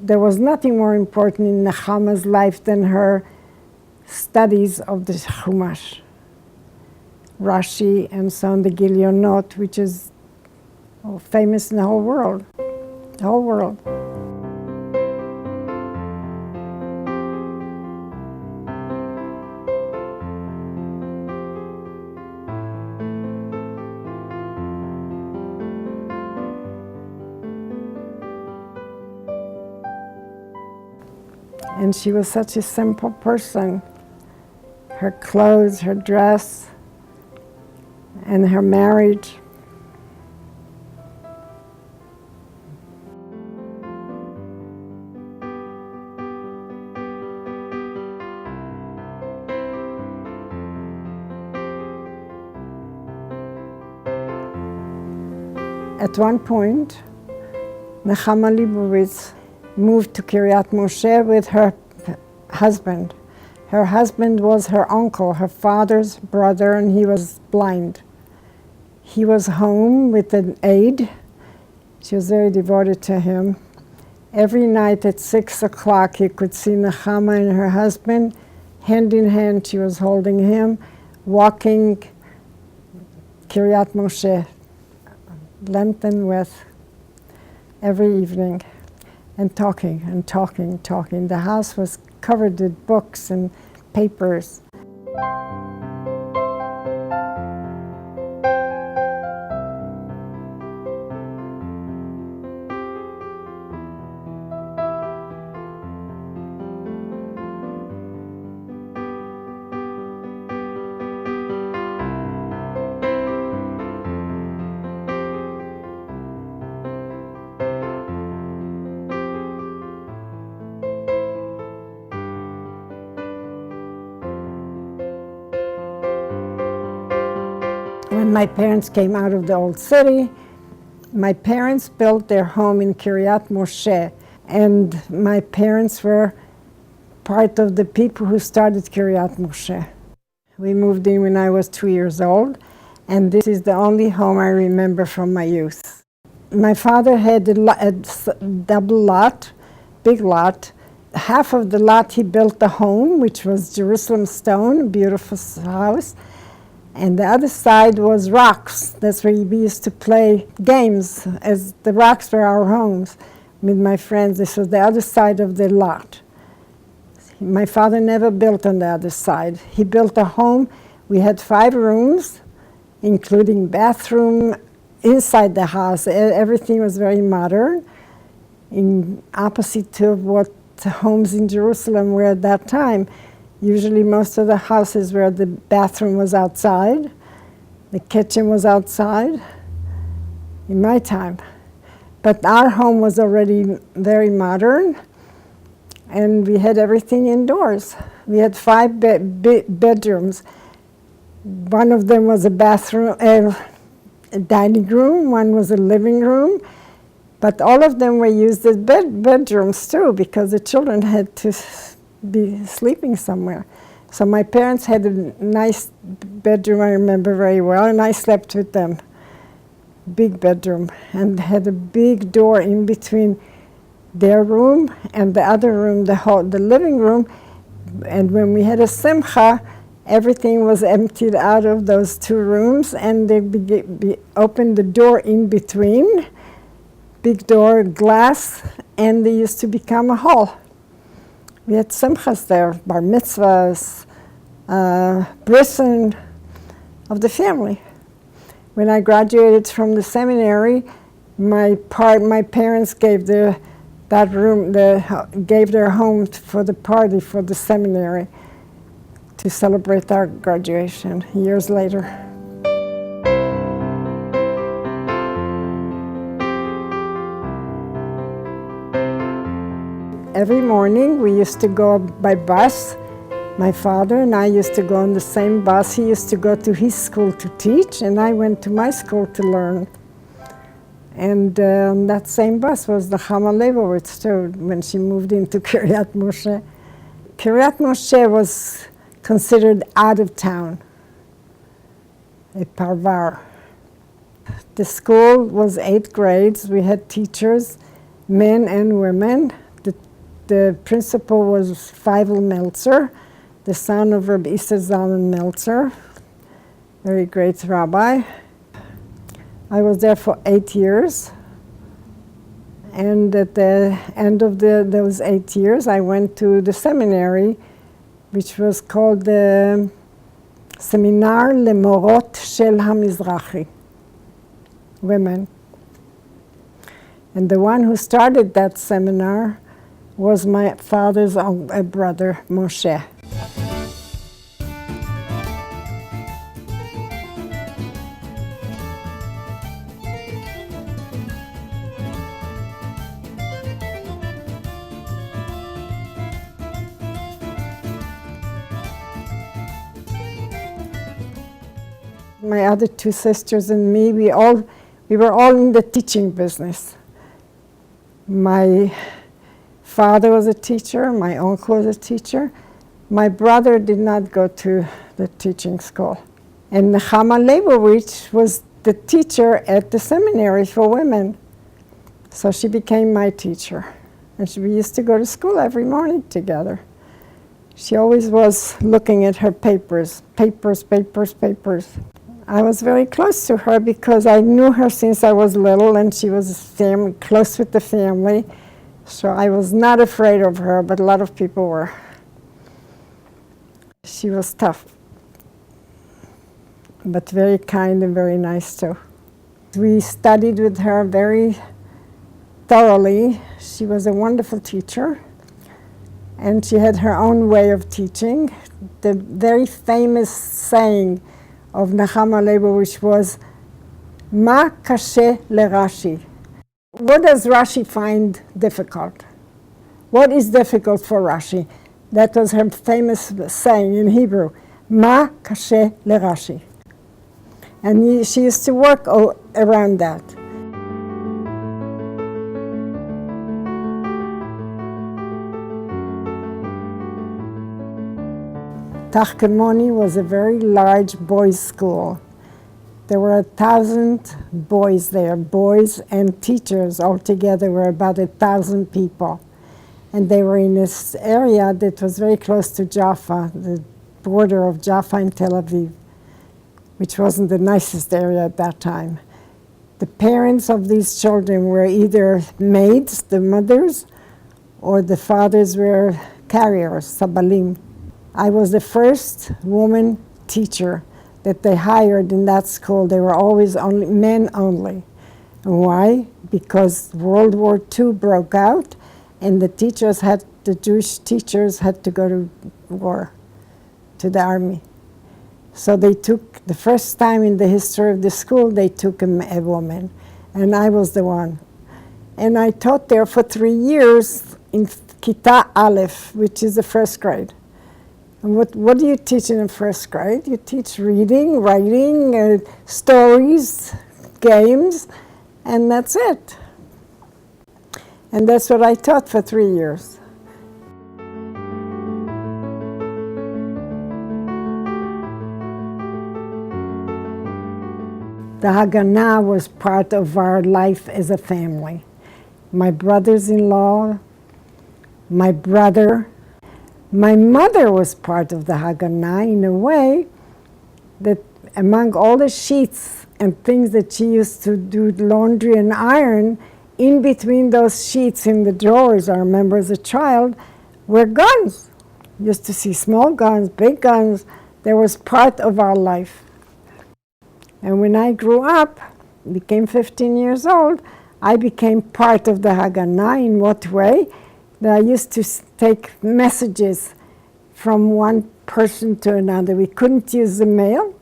There was nothing more important in Nehama's life than her studies of the Chumash, Rashi, and so on, the Gilionot, which is famous in the whole world. The whole world. And she was such a simple person. Her clothes, her dress, and her marriage. At one point, Nehama Leibowitz moved to Kiryat Moshe with her husband. Her husband was her uncle, her father's brother, and he was blind. He was home with an aide. She was very devoted to him. Every night at 6 o'clock, you could see Nehama and her husband, hand in hand, she was holding him, walking Kiryat Moshe, length and width, every evening, and talking and talking, talking. The house was covered with books and papers. When my parents came out of the old city, my parents built their home in Kiryat Moshe, and my parents were part of the people who started Kiryat Moshe. We moved in when I was 2 years old, and this is the only home I remember from my youth. My father had a double lot, big lot. Half of the lot he built the home, which was Jerusalem stone, a beautiful house. And the other side was rocks. That's where we used to play games, as the rocks were our homes. With my friends, this was the other side of the lot. My father never built on the other side. He built a home. We had 5 rooms, including bathroom, inside the house. Everything was very modern, in opposite to what homes in Jerusalem were at that time. Usually most of the houses where the bathroom was outside, the kitchen was outside, in my time. But our home was already very modern, and we had everything indoors. We had 5 bedrooms. One of them was a bathroom, a dining room, one was a living room, but all of them were used as bedrooms too, because the children had to be sleeping somewhere. So my parents had a nice bedroom, I remember very well, and I slept with them. Big bedroom, and had a big door in between their room and the other room, the living room. And when we had a simcha, everything was emptied out of those 2 rooms, and they opened the door in between, big door, glass, and they used to become a hall. We had simchas there, bar mitzvahs, brisson of the family. When I graduated from the seminary, my parents gave their home for the party for the seminary to celebrate our graduation years later. Every morning we used to go by bus. My father and I used to go on the same bus. He used to go to his school to teach, and I went to my school to learn. And that same bus was the Nehama Leibowitz too, when she moved into Kiryat Moshe. Kiryat Moshe was considered out of town, a parvar. The school was 8 grades. We had teachers, men and women. The the principal was Feivel Meltzer, the son of Rabbi Esther Zalman Meltzer, very great rabbi. I was there for 8 years. And at the end of those 8 years, I went to the seminary, which was called the Seminary Lemorot Shel HaMizrahi, women. And the one who started that seminar was my father's brother, Moshe. My other two sisters and me, we were all in the teaching business. My father was a teacher, my uncle was a teacher. My brother did not go to the teaching school. And Nehama Leibowitz was the teacher at the seminary for women. So she became my teacher. And we used to go to school every morning together. She always was looking at her papers. I was very close to her because I knew her since I was little, and she was close with the family. So I was not afraid of her, but a lot of people were. She was tough, but very kind and very nice too. We studied with her very thoroughly. She was a wonderful teacher, and she had her own way of teaching. The very famous saying of Nehama Leibowitz was, "Ma kashe leRashi." What does Rashi find difficult? What is difficult for Rashi? That was her famous saying in Hebrew, "Ma kashe leRashi." And she used to work around that. Tachkemoni was a very large boys' school. There were 1,000 boys there, boys and teachers altogether were about 1,000 people. And they were in this area that was very close to Jaffa, the border of Jaffa and Tel Aviv, which wasn't the nicest area at that time. The parents of these children were either maids, the mothers, or the fathers were carriers, sabalim. I was the first woman teacher that they hired in that school. They were always men only. And why? Because World War II broke out, and the Jewish teachers had to go to war, to the army. So they took, the first time in the history of the school, they took a woman, and I was the one. And I taught there for 3 years in Kita Aleph, which is the first grade. And what do you teach in the first grade? You teach reading, writing, stories, games, and that's it. And that's what I taught for 3 years. The Haganah was part of our life as a family. My brothers-in-law, my brother, my mother was part of the Haganah in a way that among all the sheets and things that she used to do laundry and iron, in between those sheets in the drawers, I remember as a child, were guns. Used to see small guns, big guns. That was part of our life. And when I grew up, became 15 years old, I became part of the Haganah. In what way? That I used to take messages from one person to another. We couldn't use the mail.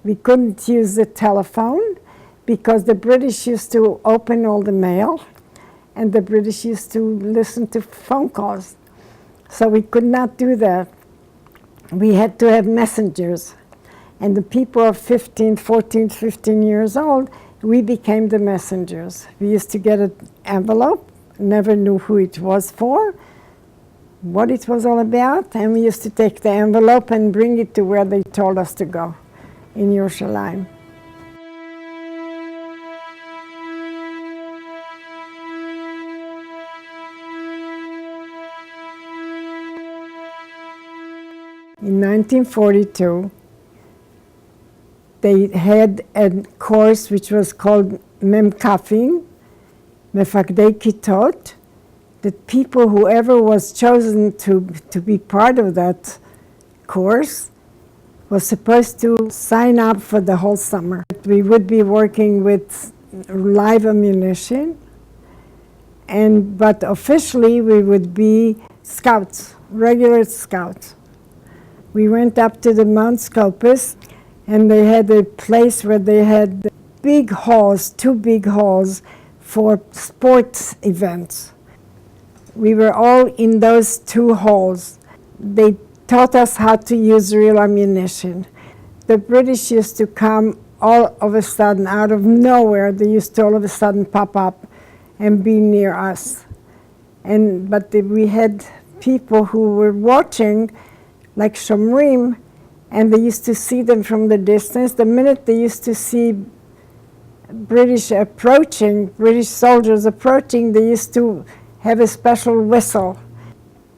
We couldn't use the telephone because the British used to open all the mail and the British used to listen to phone calls. So we could not do that. We had to have messengers. And the people of 14, 15 years old, we became the messengers. We used to get an envelope, never knew who it was for, what it was all about, and we used to take the envelope and bring it to where they told us to go, in Yerushalayim. in 1942, they had a course which was called Memkafim, Mefakdei Kitot, that people, whoever was chosen to be part of that course, was supposed to sign up for the whole summer. We would be working with live ammunition, but officially we would be scouts, regular scouts. We went up to the Mount Scopus, and they had a place where they had big halls, 2 big halls for sports events. We were all in those 2 halls. They taught us how to use real ammunition. The British used to come all of a sudden, out of nowhere. They used to all of a sudden pop up and be near us. But we had people who were watching, like Shomrim, and they used to see them from the distance. The minute they used to see British soldiers approaching, they used to have a special whistle.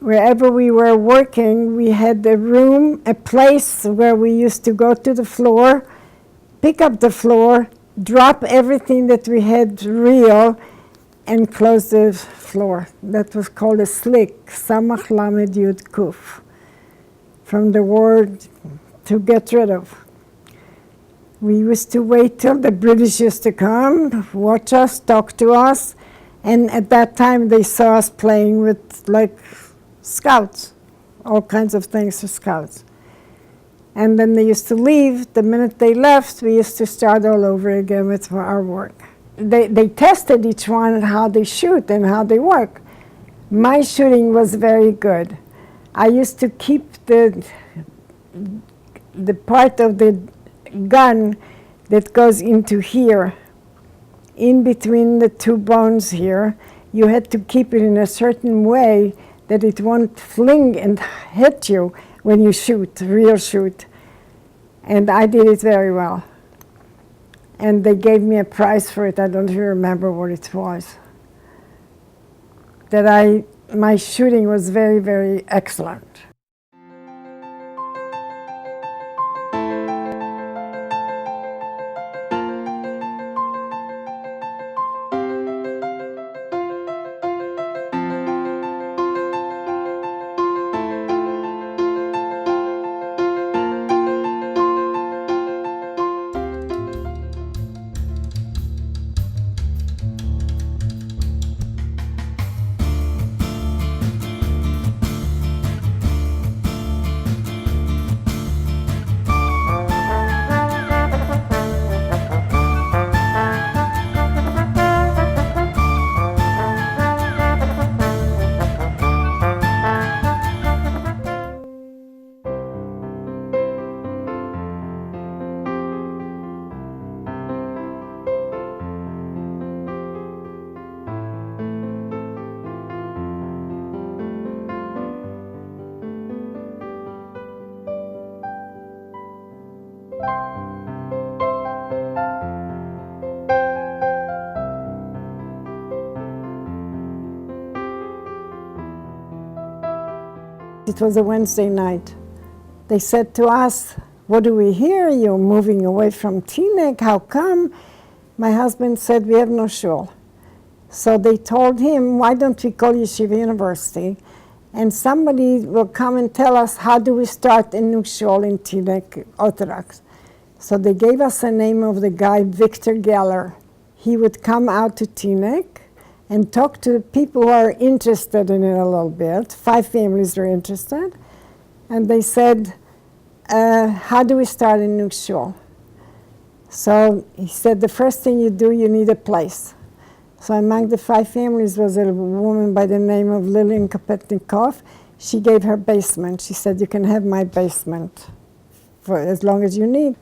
Wherever we were working, we had a room, a place where we used to go to the floor, pick up the floor, drop everything that we had real, and close the floor. That was called a slick, Samach Lamed Yud Kuf, from the word to get rid of. We used to wait till the British used to come, watch us, talk to us, and at that time they saw us playing with like scouts, all kinds of things for scouts. And then they used to leave. The minute they left, we used to start all over again with our work. They tested each one how they shoot and how they work. My shooting was very good. I used to keep the part of the gun that goes into here, in between the 2 bones here. You had to keep it in a certain way that it won't fling and hit you when you shoot, real shoot. And I did it very well. And they gave me a prize for it. I don't even remember what it was. My shooting was very, very excellent. It was a Wednesday night. They said to us, "What do we hear? You're moving away from Teaneck. How come?" My husband said, "We have no shul." So they told him, "Why don't we call Yeshiva University? And somebody will come and tell us how do we start a new shul in Teaneck, Orthodox." So they gave us the name of the guy, Victor Geller. He would come out to Teaneck and talk to the people who are interested in it a little bit. 5 families were interested. And they said, how do we start a new shul? So he said, the first thing you do, you need a place. So among the 5 families was a woman by the name of Lillian Kopetnikov. She gave her basement. She said, you can have my basement for as long as you need.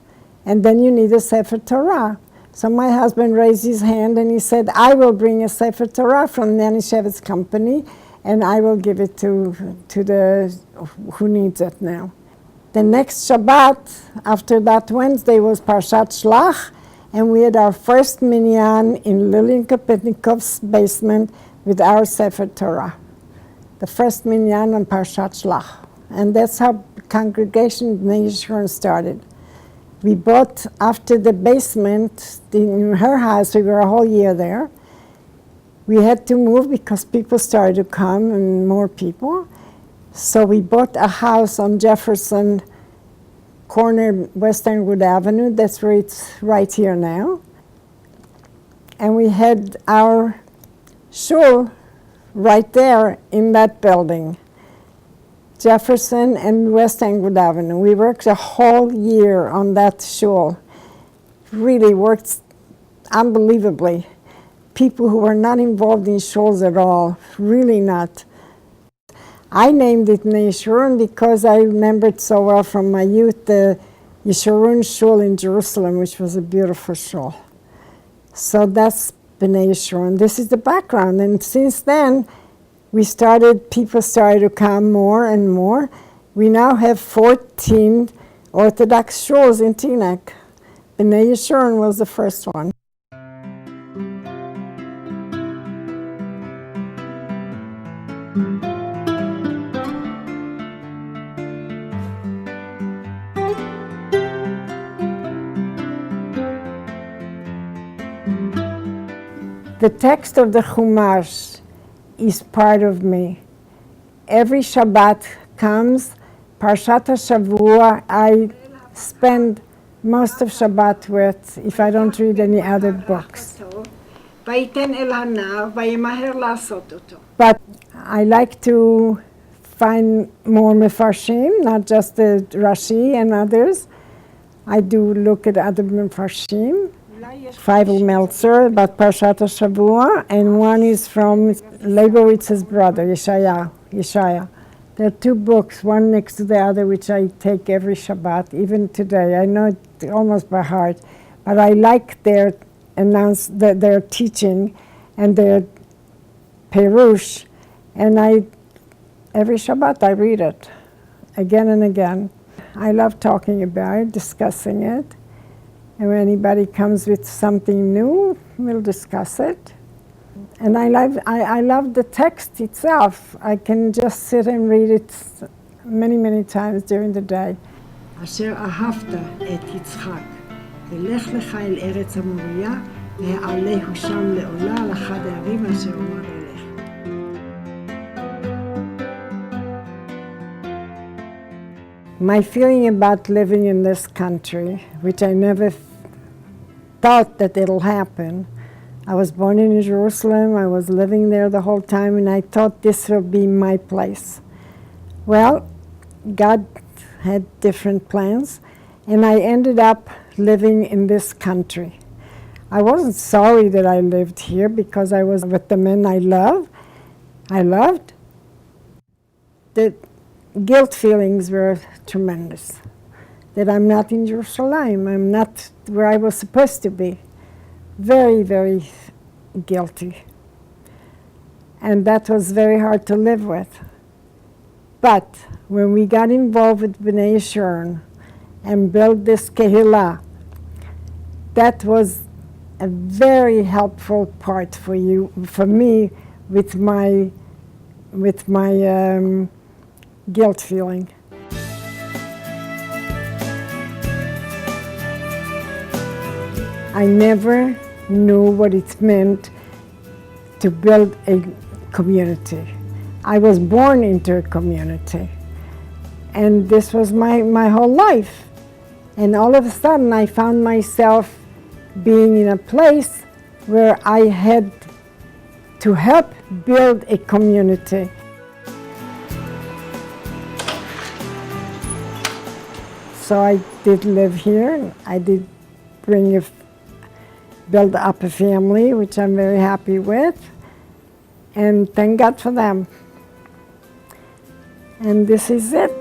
And then you need a Sefer Torah. So my husband raised his hand and he said, I will bring a Sefer Torah from Manischewitz company and I will give it to the who needs it now. The next Shabbat, after that Wednesday, was Parshat Shlach, and we had our first minyan in Lillian Kopetnikov's basement with our Sefer Torah. The first minyan on Parshat Shlach. And that's how congregation Bnei Yeshurun started. We bought, after the basement, in her house, we were a whole year there. We had to move because people started to come, and more people. So we bought a house on Jefferson corner, Western Wood Avenue. That's where it's right here now. And we had our shul right there in that building, Jefferson and West Englewood Avenue. We worked a whole year on that shul. Really worked unbelievably. People who were not involved in shuls at all, really not. I named it Bnei Yeshurun because I remembered so well from my youth the Yeshurun shul in Jerusalem, which was a beautiful shul. So that's Bnei Yeshurun. This is the background, and since then, people started to come more and more. We now have 14 Orthodox shuls in Teaneck. Bnei Yeshurun was the first one. The text of the Chumash is part of me. Every Shabbat comes, Parshat HaShavua, I spend most of Shabbat with, if I don't read any other books. But I like to find more Mefarshim, not just the Rashi and others. I do look at other Mefarshim. Feivel Meltzer about Parshat HaShavua, and one is from Leibowitz's brother, Yeshaya. There are two books, one next to the other, which I take every Shabbat, even today. I know it almost by heart, but I like their teaching and their perush, and every Shabbat I read it again and again. I love talking about it, discussing it. And when anybody comes with something new, we'll discuss it. And I love the text itself. I can just sit and read it many, many times during the day. אשר אהבת את יצחק, ולך לך אל ארץ המוריה, והעלהו שם לעולה על אחד הערים אשר אמר אליך. My feeling about living in this country, which I never thought that it'll happen. I was born in Jerusalem, I was living there the whole time, and I thought this will be my place. Well, God had different plans, and I ended up living in this country. I wasn't sorry that I lived here because I was with the men I loved. The guilt feelings were tremendous, that I'm not in Jerusalem, I'm not where I was supposed to be. Very, very guilty. And that was very hard to live with. But when we got involved with Bnei Yeshurun and built this Kehillah, that was a very helpful part for me, with my guilt feeling. I never knew what it meant to build a community. I was born into a community, and this was my whole life. And all of a sudden I found myself being in a place where I had to help build a community. So I did live here. I did build up a family, which I'm very happy with, and thank God for them. And this is it.